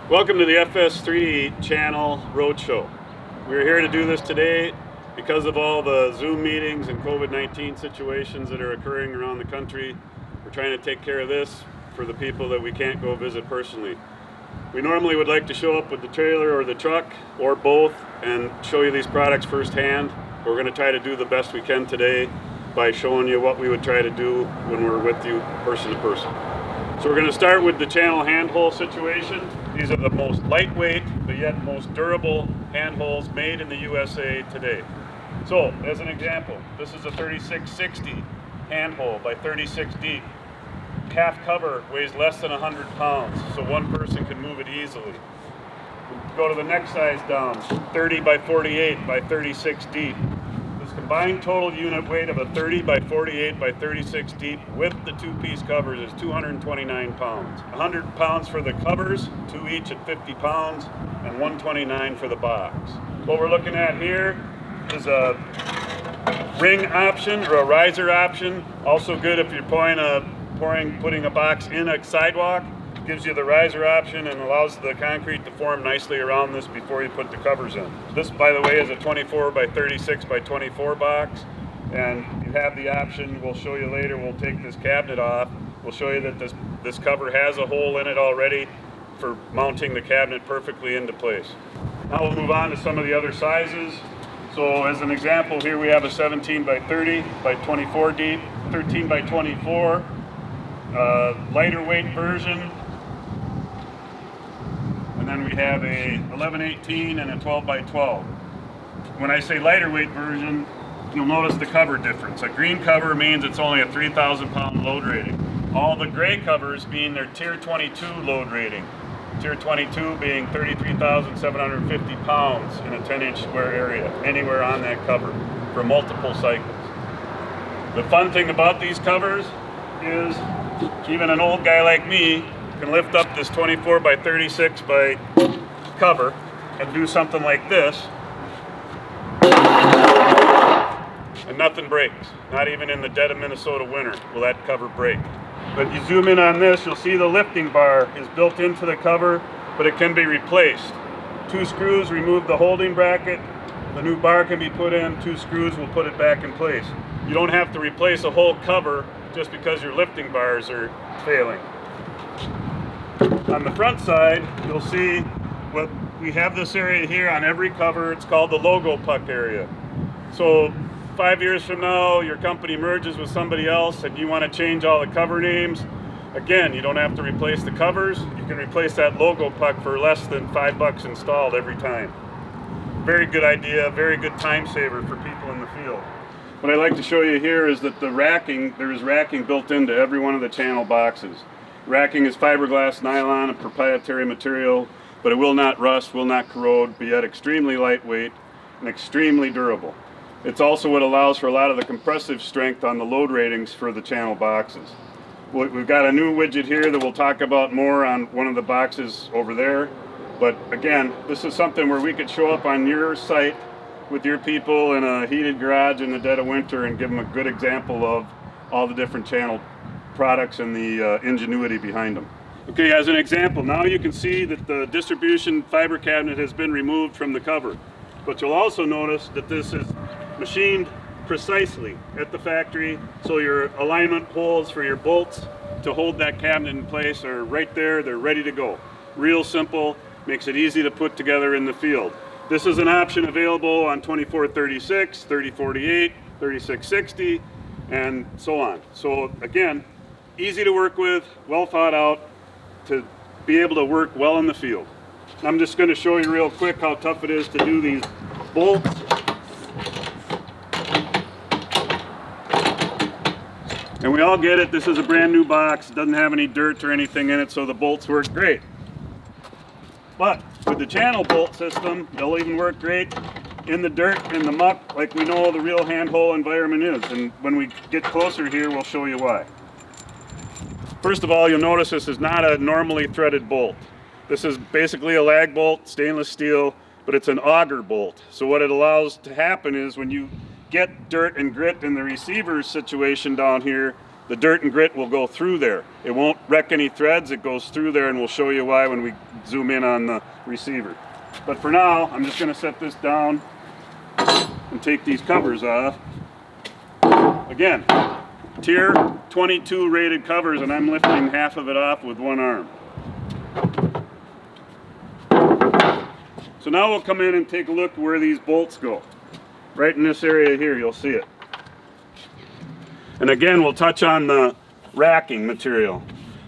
Welcome to the FS3 Channel Roadshow. We're here to do this today because of all the Zoom meetings and COVID-19 situations that are occurring around the country. We're trying to take care of this for the people that we can't go visit personally. We normally would like to show up with the trailer or the truck or both and show you these products firsthand. We're going to try to do the best we can today by showing you what we would try to do when we're with you person to person. So we're going to start with the Channell handhole situation. These are the most lightweight but yet most durable handholes made in the USA today. So as an example, this is a 3660 handhole by 36 deep. Half cover weighs less than 100 pounds, so one person can move it easily. We'll go to the next size down, 30 by 48 by 36 deep. This combined total unit weight of a 30 by 48 by 36 deep with the two-piece covers is 229 pounds. 100 pounds for the covers, two each at 50 pounds, and 129 for the box. What we're looking at here is a ring option or a riser option. Also good if you're putting a box in a sidewalk. Gives you the riser option and allows the concrete to form nicely around this before you put the covers in. This, by the way, is a 24 by 36 by 24 box, and you have the option, we'll show you later, we'll take this cabinet off. We'll show you that this cover has a hole in it already for mounting the cabinet perfectly into place. Now we'll move on to some of the other sizes. So as an example, here we have a 17 by 30 by 24 deep, 13 by 24, lighter weight version. And then we have a 1118 and a 12 by 12. When I say lighter weight version, you'll notice the cover difference. A green cover means it's only a 3,000 pound load rating. All the gray covers mean they're tier 22 load rating. Tier 22 being 33,750 pounds in a 10-inch square area, anywhere on that cover for multiple cycles. The fun thing about these covers is even an old guy like me can lift up this 24 by 36 by cover and do something like this, and nothing breaks. Not even in the dead of Minnesota winter will that cover break. But you zoom in on this, you'll see the lifting bar is built into the cover, but it can be replaced. 2 screws remove the holding bracket, the new bar can be put in, 2 screws will put it back in place. You don't have to replace a whole cover just because your lifting bars are failing. On the front side, you'll see what we have this area here on every cover. It's called the logo puck area. So 5 years from now, your company merges with somebody else and you want to change all the cover names. Again, you don't have to replace the covers. You can replace that logo puck for less than $5 installed every time. Very good idea, very good time saver for people in the field. What I'd like to show you here is that there is racking built into every one of the Channell boxes. Racking is fiberglass nylon, a proprietary material, but it will not rust, will not corrode, be yet extremely lightweight and extremely durable. It's also what allows for a lot of the compressive strength on the load ratings for the Channell boxes. We've got a new widget here that we'll talk about more on one of the boxes over there. But again, this is something where we could show up on your site with your people in a heated garage in the dead of winter and give them a good example of all the different Channell products and the ingenuity behind them. Okay, as an example, now you can see that the distribution fiber cabinet has been removed from the cover. But you'll also notice that this is machined precisely at the factory, so your alignment holes for your bolts to hold that cabinet in place are right there, they're ready to go. Real simple, makes it easy to put together in the field. This is an option available on 2436, 3048, 3660, and so on. So again, easy to work with, well thought out to be able to work well in the field. I'm just going to show you real quick how tough it is to do these bolts. And we all get it, this is a brand new box, doesn't have any dirt or anything in it, so the bolts work great. But with the Channell bolt system, they'll even work great in the dirt, in the muck, like we know the real handhole environment is. And when we get closer here, we'll show you why. First of all, you'll notice this is not a normally threaded bolt. This is basically a lag bolt, stainless steel, but it's an auger bolt. So what it allows to happen is when you get dirt and grit in the receiver situation down here, the dirt and grit will go through there. It won't wreck any threads, it goes through there, and we'll show you why when we zoom in on the receiver. But for now, I'm just going to set this down and take these covers off. Again, tier 22 rated covers, and I'm lifting half of it off with one arm. So now we'll come in and take a look where these bolts go. Right in this area here, you'll see it. And again, we'll touch on the racking material.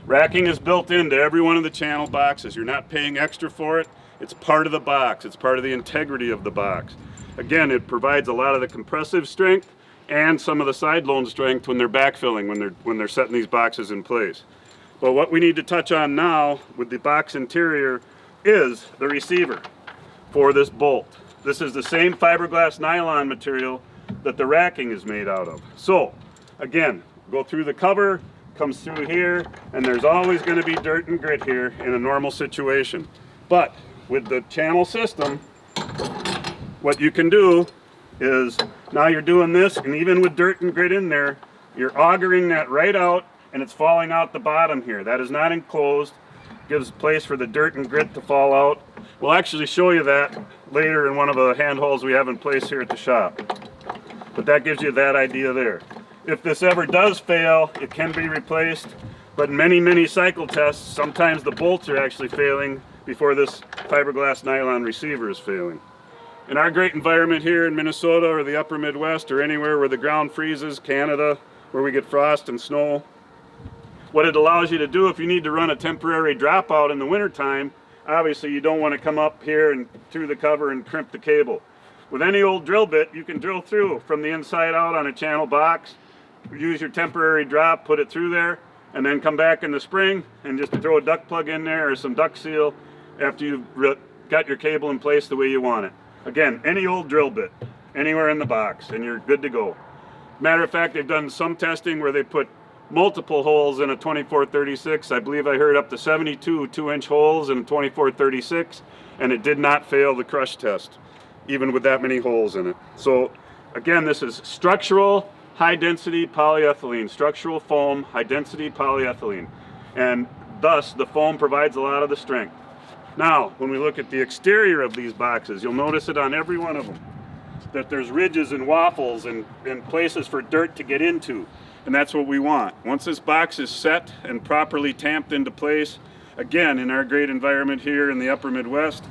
Racking is built into every one of the channel boxes. You're not paying extra for it. It's part of the box. It's part of the integrity of the box. Again, it provides a lot of the compressive strength and some of the side load strength when they're backfilling, when they're setting these boxes in place. But what we need to touch on now with the box interior is the receiver for this bolt. This is the same fiberglass nylon material that the racking is made out of. So again, go through the cover, comes through here, and there's always going to be dirt and grit here in a normal situation. But with the channel system, what you can do is, now you're doing this, and even with dirt and grit in there, you're augering that right out, and it's falling out the bottom here. That is not enclosed. Gives place for the dirt and grit to fall out. We'll actually show you that later in one of the handholds we have in place here at the shop. But that gives you that idea there. If this ever does fail, it can be replaced, but in many cycle tests, sometimes the bolts are actually failing before this fiberglass nylon receiver is failing. In our great environment here in Minnesota or the upper Midwest or anywhere where the ground freezes, Canada, where we get frost and snow, what it allows you to do, if you need to run a temporary dropout in the wintertime, obviously you don't want to come up here and through the cover and crimp the cable. With any old drill bit, you can drill through from the inside out on a channel box, use your temporary drop, put it through there, and then come back in the spring and just throw a duct plug in there or some duct seal after you've got your cable in place the way you want it. Again, any old drill bit, anywhere in the box, and you're good to go. Matter of fact, they've done some testing where they put multiple holes in a 2436. I believe I heard up to 72 2-inch holes in a 2436, and it did not fail the crush test, even with that many holes in it. So again, this is structural high density polyethylene, structural foam, high density polyethylene, and thus the foam provides a lot of the strength. Now, when we look at the exterior of these boxes, you'll notice it on every one of them, that there's ridges and waffles and places for dirt to get into. And that's what we want. Once this box is set and properly tamped into place, again, in our great environment here in the upper Midwest,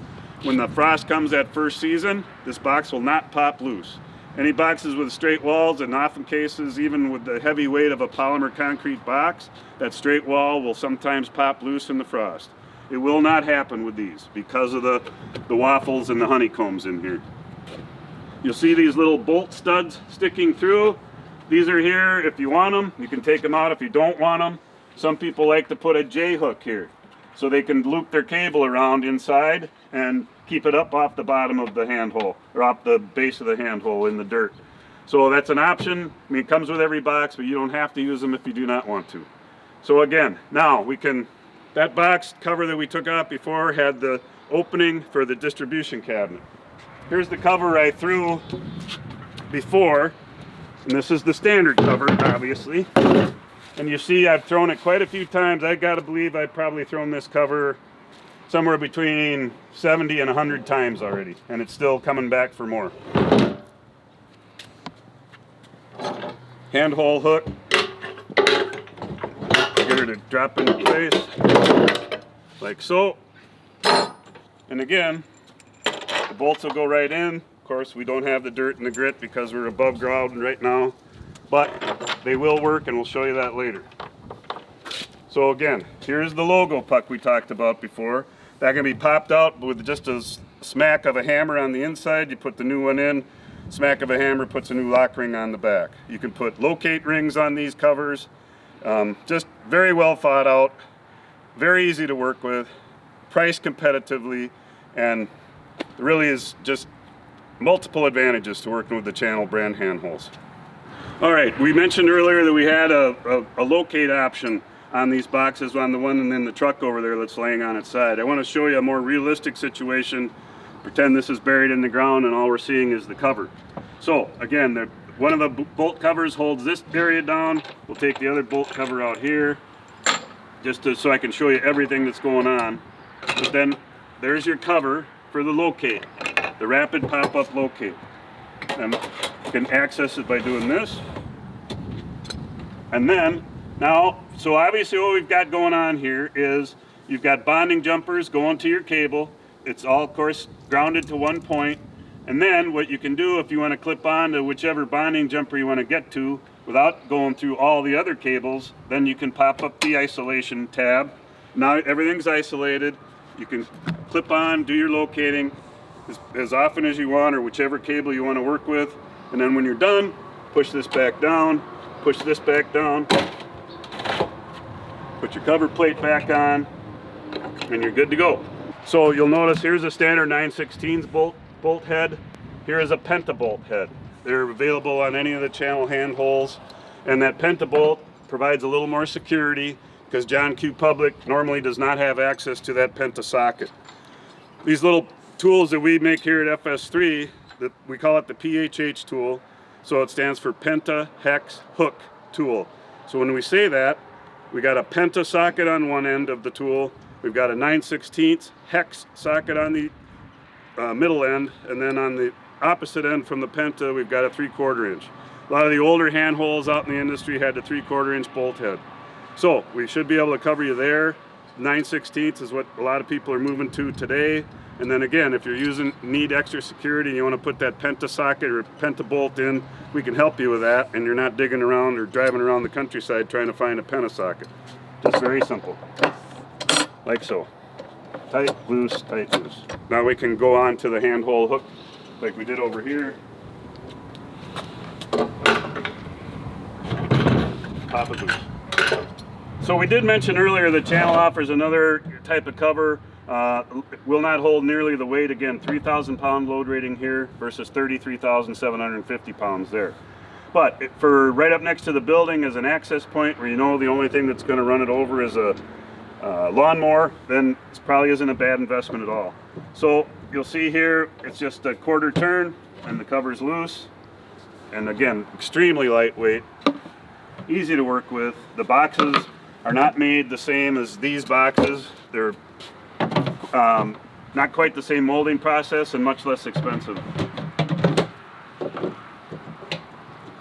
when the frost comes that first season, this box will not pop loose. Any boxes with straight walls, and often cases even with the heavy weight of a polymer concrete box, that straight wall will sometimes pop loose in the frost. It will not happen with these because of the waffles and the honeycombs in here. You'll see these little bolt studs sticking through. These are here if you want them. You can take them out if you don't want them. Some people like to put a J-hook here so they can loop their cable around inside and keep it up off the bottom of the handhole or off the base of the handhole in the dirt. So that's an option. I mean, it comes with every box, but you don't have to use them if you do not want to. So again, now we can, that box cover that we took off before had the opening for the distribution cabinet. Here's the cover I threw before. And this is the standard cover, obviously. And you see I've thrown it quite a few times. I gotta believe I've probably thrown this cover somewhere between 70 and 100 times already. And it's still coming back for more. Handhole hook. Get her to drop into place, like so. And again, the bolts will go right in. Of course, we don't have the dirt and the grit because we're above ground right now, but they will work, and we'll show you that later. So again, here's the logo puck we talked about before. That can be popped out with just a smack of a hammer on the inside. You put the new one in, smack of a hammer puts a new lock ring on the back. You can put locate rings on these covers. Just very well thought out, very easy to work with, priced competitively, and really is just multiple advantages to working with the Channell brand handholds. All right, we mentioned earlier that we had a locate option on these boxes, on the one and then the truck over there that's laying on its side. I want to show you a more realistic situation. Pretend this is buried in the ground and all we're seeing is the cover. So again, one of the bolt covers holds this area down. We'll take the other bolt cover out here, just so I can show you everything that's going on. But then there's your cover for the locate, the rapid pop-up locate. And you can access it by doing this. And then, now, so obviously what we've got going on here is you've got bonding jumpers going to your cable. It's all, of course, grounded to one point. And then what you can do if you want to clip on to whichever bonding jumper you want to get to without going through all the other cables, then you can pop up the isolation tab. Now everything's isolated. You can clip on, do your locating as often as you want, or whichever cable you want to work with. And then when you're done, push this back down, push this back down, put your cover plate back on, and you're good to go. So you'll notice here's a standard 9/16 bolt head. Here is a PENTA bolt head. They're available on any of the Channell handholes, and that PENTA bolt provides a little more security because John Q. Public normally does not have access to that PENTA socket. These little tools that we make here at FS3, we call it the PHH tool, so it stands for PENTA Hex Hook Tool. So when we say that, we got a PENTA socket on one end of the tool, we've got a 9/16 hex socket on the middle end, and then on the opposite end from the PENTA, we've got a 3/4 inch. A lot of the older handholds out in the industry had the 3/4 inch bolt head. So we should be able to cover you there. 9/16 is what a lot of people are moving to today. And then again, if you're need extra security and you want to put that PENTA socket or PENTA bolt in, we can help you with that, and you're not digging around or driving around the countryside trying to find a PENTA socket. Just very simple, like so. Tight, loose, tight, loose. Now we can go on to the handhole hook like we did over here. Pop it loose. So we did mention earlier that Channell offers another type of cover. Will not hold nearly the weight. Again, 3,000 pound load rating here versus 33,750 pounds there. But for right up next to the building as an access point where you know the only thing that's going to run it over is a lawnmower, then it probably isn't a bad investment at all. So you'll see here it's just a 1/4 turn and the cover's loose. And again, extremely lightweight, easy to work with. The boxes are not made the same as these boxes. They're not quite the same molding process and much less expensive.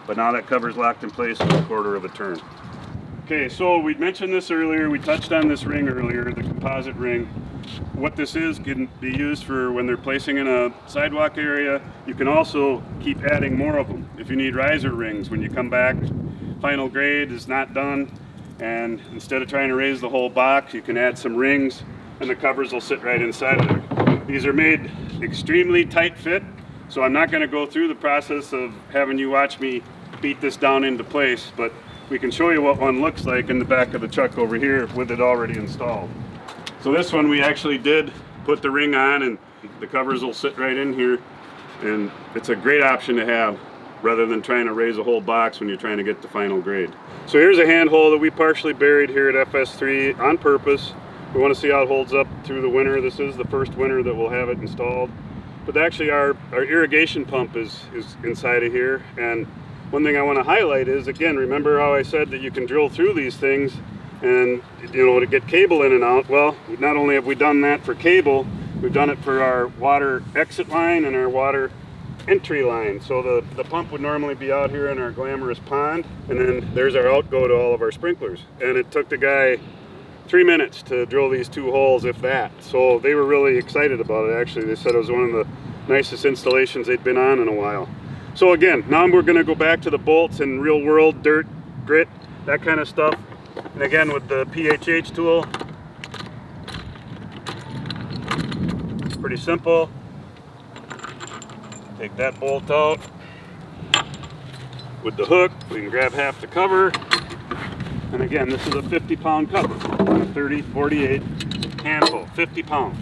But now that cover's locked in place with a 1/4 of a turn. Okay, so we mentioned this earlier, we touched on this ring earlier, the composite ring. What this is can be used for when they're placing in a sidewalk area. You can also keep adding more of them. If you need riser rings, when you come back, final grade is not done, and instead of trying to raise the whole box, you can add some rings and the covers will sit right inside of there. These are made extremely tight fit, so I'm not going to go through the process of having you watch me beat this down into place, but we can show you what one looks like in the back of the truck over here with it already installed. So this one we actually did put the ring on, and the covers will sit right in here, and it's a great option to have rather than trying to raise a whole box when you're trying to get the final grade. So here's a handhole that we partially buried here at FS3 on purpose. We want to see how it holds up through the winter. This is the first winter that we'll have it installed. But actually our irrigation pump is inside of here, and one thing I want to highlight is, again, remember how I said that you can drill through these things and, you know, to get cable in and out. Well, not only have we done that for cable, we've done it for our water exit line and our water entry line. So the pump would normally be out here in our glamorous pond, and then there's our outgo to all of our sprinklers. And it took the guy 3 minutes to drill these 2 holes, if that. So they were really excited about it, actually. They said it was one of the nicest installations they'd been on in a while. So again, now we're going to go back to the bolts and real world dirt, grit, that kind of stuff. And again, with the PHH tool, it's pretty simple. Take that bolt out. With the hook, we can grab half the cover. And again, this is a 50-pound cover on a 30-48 handle, 50 pounds.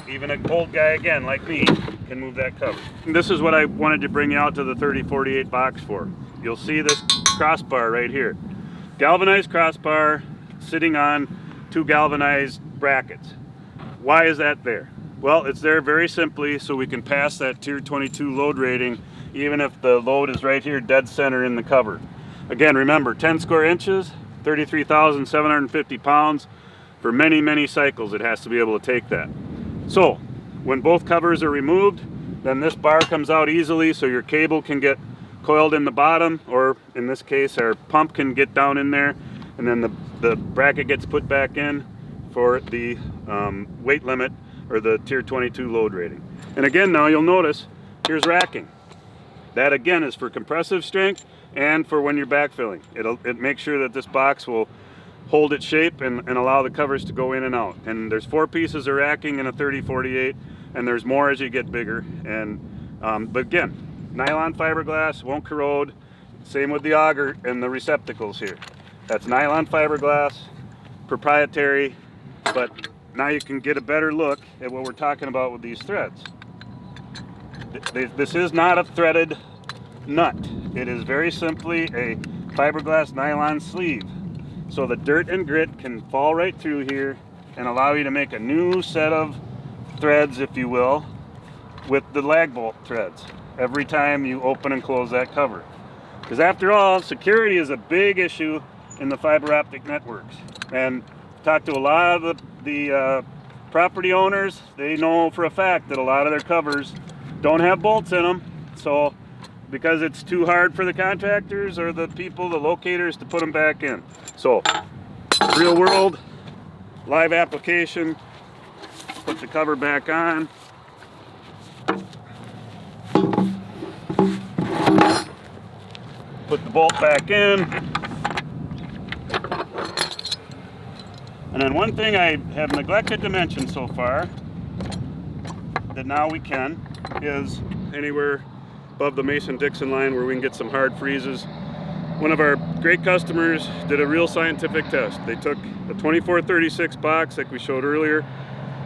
Even an old guy, again, like me, can move that cover. And this is what I wanted to bring you out to the 30-48 box for. You'll see this crossbar right here. Galvanized crossbar sitting on 2 galvanized brackets. Why is that there? Well, it's there very simply so we can pass that Tier 22 load rating even if the load is right here dead center in the cover. Again, remember, 10 square inches, 33,750 pounds. For many, many cycles it has to be able to take that. So when both covers are removed, then this bar comes out easily so your cable can get coiled in the bottom, or in this case our pump can get down in there, and then the bracket gets put back in for the weight limit or the Tier 22 load rating. And again, now you'll notice here's racking. That again is for compressive strength and for when you're backfilling. It makes sure that this box will hold its shape and allow the covers to go in and out. And there's 4 pieces of racking in a 30-48, and there's more as you get bigger. And but again, nylon fiberglass, won't corrode. Same with the auger and the receptacles here. That's nylon fiberglass, proprietary, but now you can get a better look at what we're talking about with these threads. This is not a threaded nut. It is very simply a fiberglass nylon sleeve. So the dirt and grit can fall right through here and allow you to make a new set of threads, if you will, with the lag bolt threads every time you open and close that cover. Because after all, security is a big issue in the fiber optic networks. And talk to a lot of the property owners, they know for a fact that a lot of their covers don't have bolts in them. So because it's too hard for the contractors or the people, the locators, to put them back in. So real world, live application, put the cover back on. Put the bolt back in. And then one thing I have neglected to mention so far, that now we can, is anywhere above the Mason-Dixon line where we can get some hard freezes. One of our great customers did a real scientific test. They took a 2436 box like we showed earlier.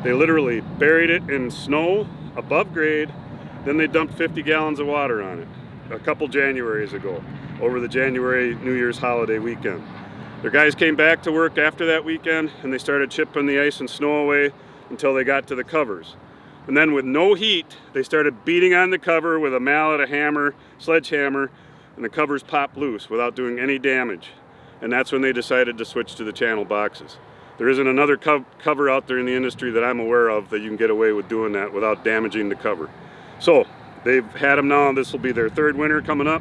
They literally buried it in snow above grade. Then they dumped 50 gallons of water on it a couple Januaries ago, over the January New Year's holiday weekend. Their guys came back to work after that weekend and they started chipping the ice and snow away until they got to the covers. And then with no heat, they started beating on the cover with a mallet, a hammer, sledgehammer, and the covers popped loose without doing any damage. And that's when they decided to switch to the Channell boxes. There isn't another cover out there in the industry that I'm aware of that you can get away with doing that without damaging the cover. So they've had them now. This will be their 3rd winter coming up.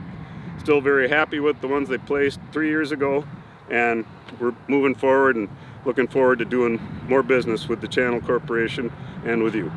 Still very happy with the ones they placed 3 years ago. And we're moving forward and looking forward to doing more business with the Channell Corporation and with you.